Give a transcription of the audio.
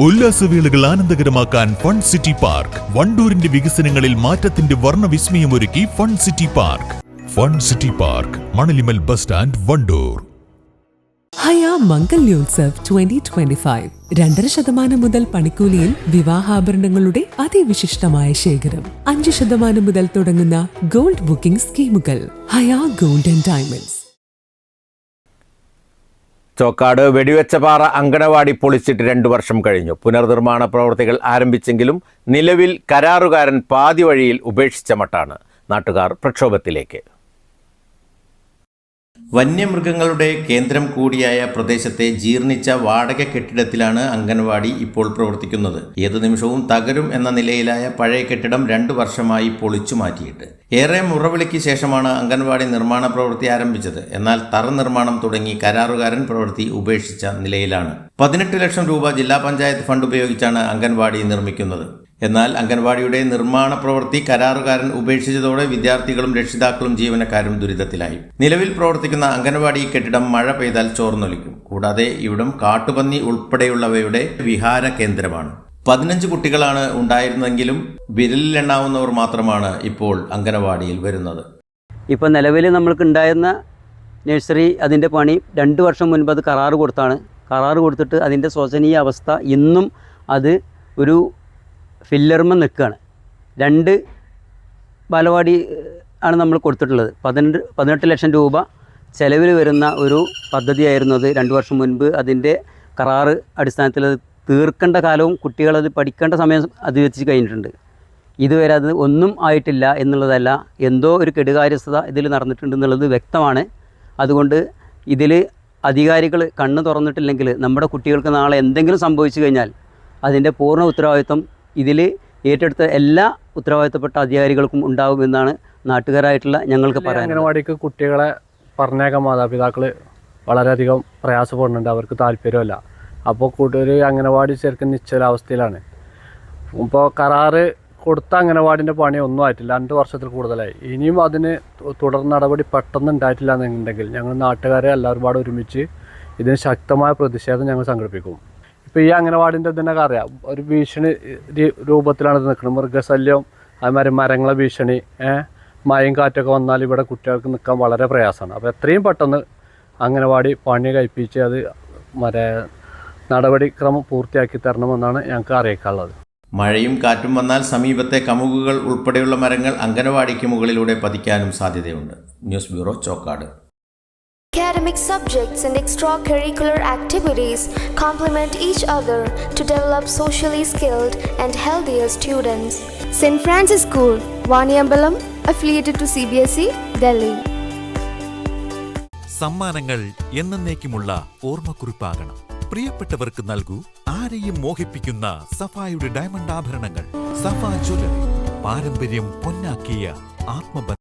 ഉല്ലാസവേളകൾ ആനന്ദകരമാക്കാൻ fun city park. വണ്ടൂരിന്റെ വികസനങ്ങളിൽ മാറ്റത്തിന്റെ വർണ്ണവിസ്മയമൊരുക്കി fun city park. Fun city park, Manalimal bus stand, Wandoor. Haya മംഗല്യോത്സവ് 2025 2.5% മുതൽ പണിക്കൂലിയിൽ വിവാഹാഭരണങ്ങളുടെ അതിവിശിഷ്ടമായ ശേഖരം. 5% മുതൽ തുടങ്ങുന്ന ഗോൾഡ് ബുക്കിംഗ് സ്കീമുകൾ. Haya gold and diamonds. Chokkad Vedivechapara anganwadi പൊളിച്ചിട്ട് 2 വർഷം കഴിഞ്ഞു. പുനർനിർമ്മാണ പ്രവൃത്തികൾ ആരംഭിച്ചെങ്കിലും നിലവിൽ കരാറുകാരൻ പാതി വഴിയിൽ ഉപേക്ഷിച്ച മട്ടാണ്. നാട്ടുകാർ പ്രക്ഷോഭത്തിലേക്ക്. വന്യമൃഗങ്ങളുടെ കേന്ദ്രം കൂടിയായ പ്രദേശത്തെ ജീർണിച്ച വാടക കെട്ടിടത്തിലാണ് അംഗൻവാടി ഇപ്പോൾ പ്രവർത്തിക്കുന്നത്. ഏതു നിമിഷവും തകരും എന്ന നിലയിലായ പഴയ കെട്ടിടം 2 വർഷമായി പൊളിച്ചു മാറ്റിയിട്ട്. ഏറെ മുറവിളിക്ക് ശേഷമാണ് അംഗൻവാടി നിർമ്മാണ പ്രവൃത്തി ആരംഭിച്ചത്. എന്നാൽ തറ നിർമ്മാണം തുടങ്ങി കരാറുകാരൻ പ്രവൃത്തി ഉപേക്ഷിച്ച നിലയിലാണ്. 18 ലക്ഷം രൂപ ജില്ലാ പഞ്ചായത്ത് ഫണ്ട് ഉപയോഗിച്ചാണ് അംഗൻവാടി നിർമ്മിക്കുന്നത്. എന്നാൽ അംഗൻവാടിയുടെ നിർമ്മാണ പ്രവൃത്തി കരാറുകാരൻ ഉപേക്ഷിച്ചതോടെ വിദ്യാർത്ഥികളും രക്ഷിതാക്കളും ജീവനക്കാരും ദുരിതത്തിലായി. നിലവിൽ പ്രവർത്തിക്കുന്ന അംഗൻവാടി കെട്ടിടം മഴ പെയ്താൽ ചോർന്നൊലിക്കും. കൂടാതെ ഇവിടം കാട്ടുപന്നി ഉൾപ്പെടെയുള്ളവയുടെ വിഹാര കേന്ദ്രമാണ്. 15 കുട്ടികളാണ് ഉണ്ടായിരുന്നെങ്കിലും വിരലിലെണ്ണാവുന്നവർ മാത്രമാണ് ഇപ്പോൾ അംഗൻവാടിയിൽ വരുന്നത്. ഇപ്പോൾ നിലവിൽ നമ്മൾക്ക് ഉണ്ടായിരുന്ന നഴ്സറി അതിൻ്റെ പണി 2 വർഷം മുൻപ് അത് കരാറ് കൊടുത്തിട്ട് അതിൻ്റെ ശോചനീയ അവസ്ഥ ഇന്നും അത് ഒരു ഫില്ലർമ നിൽക്കുകയാണ്. 2 ബാലവാടി ആണ് നമ്മൾ കൊടുത്തിട്ടുള്ളത്. 18 ലക്ഷം രൂപ ചെലവിൽ വരുന്ന ഒരു പദ്ധതിയായിരുന്നു അത്. 2 വർഷം മുൻപ് അതിൻ്റെ കരാറ് അടിസ്ഥാനത്തിൽ അത് തീർക്കേണ്ട കാലവും കുട്ടികളത് പഠിക്കേണ്ട സമയം അതിവെച്ച് കഴിഞ്ഞിട്ടുണ്ട്. ഇതുവരെ അത് ഒന്നും ആയിട്ടില്ല എന്നുള്ളതല്ല, എന്തോ ഒരു കെടുകാര്യസ്ഥത ഇതിൽ നടന്നിട്ടുണ്ടെന്നുള്ളത് വ്യക്തമാണ്. അതുകൊണ്ട് ഇതിൽ അധികാരികൾ കണ്ണ് തുറന്നിട്ടില്ലെങ്കിൽ നമ്മുടെ കുട്ടികൾക്ക് നാളെ എന്തെങ്കിലും സംഭവിച്ചു കഴിഞ്ഞാൽ അതിൻ്റെ പൂർണ്ണ ഉത്തരവാദിത്വം ഇതിൽ ഏറ്റെടുത്ത എല്ലാ ഉത്തരവാദിത്തപ്പെട്ട അധികാരികൾക്കും ഉണ്ടാകുമെന്നാണ് നാട്ടുകാരായിട്ടുള്ള ഞങ്ങൾക്ക് പറയാൻ. അംഗനവാടിക്ക് കുട്ടികളെ പറഞ്ഞേക്കാൻ മാതാപിതാക്കൾ വളരെയധികം പ്രയാസപ്പെടുന്നുണ്ട്. അവർക്ക് താല്പര്യമല്ല. അപ്പോൾ ഒരു അംഗനവാടി ശരിക്കും നിശ്ചലാവസ്ഥയിലാണ്. ഇപ്പോൾ കരാറ് കൊടുത്ത അംഗനവാടിൻ്റെ പണി ഒന്നും ആയിട്ടില്ല. 2 വർഷത്തിൽ കൂടുതലായി. ഇനിയും അതിന് തുടർ നടപടി പെട്ടെന്ന് ഉണ്ടായിട്ടില്ല എന്നുണ്ടെങ്കിൽ ഞങ്ങൾ നാട്ടുകാരെ എല്ലാവരും പാടെ ഒരുമിച്ച് ഇതിന് ശക്തമായ പ്രതിഷേധം ഞങ്ങൾ സംഘടിപ്പിക്കും. ഇപ്പോൾ ഈ അംഗനവാടിൻ്റെ ഇതിനൊക്കെ അറിയാം, ഒരു ഭീഷണി രൂപത്തിലാണ് ഇത് നിൽക്കുന്നത്. മൃഗശല്യം, അതുമാതിരി മരങ്ങളെ ഭീഷണി, മഴയും കാറ്റൊക്കെ വന്നാൽ ഇവിടെ കുട്ടികൾക്ക് നിൽക്കാൻ വളരെ പ്രയാസമാണ്. അപ്പോൾ എത്രയും പെട്ടെന്ന് അംഗനവാടി പണി കഴിപ്പിച്ച് അത് നടപടിക്രമം പൂർത്തിയാക്കി തരണമെന്നാണ് ഞങ്ങൾക്ക് അറിയിക്കാനുള്ളത്. മഴയും കാറ്റും വന്നാൽ സമീപത്തെ കമുകുകൾ ഉൾപ്പെടെയുള്ള മരങ്ങൾ അംഗനവാടിക്ക് മുകളിലൂടെ പതിക്കാനും സാധ്യതയുണ്ട്. News bureau, Chokkad. Academic subjects and extracurricular activities complement each other to develop socially skilled and healthier students. St. Francis School, Vaniyambalam, affiliated to CBSE, Delhi. സമ്മാനങ്ങൾ എന്നേക്കുമുള്ള ഓർമ്മക്കുറിപ്പാകണം. പ്രിയപ്പെട്ടവർക്ക് നൽകൂ ആരെയും മോഹിപ്പിക്കുന്ന സഫായുടെ ഡയമണ്ട് ആഭരണങ്ങൾ. സഫ ജ്വല്ലറി, പാരമ്പര്യം പൊന്നാക്കിയ ആത്മബന്ധം.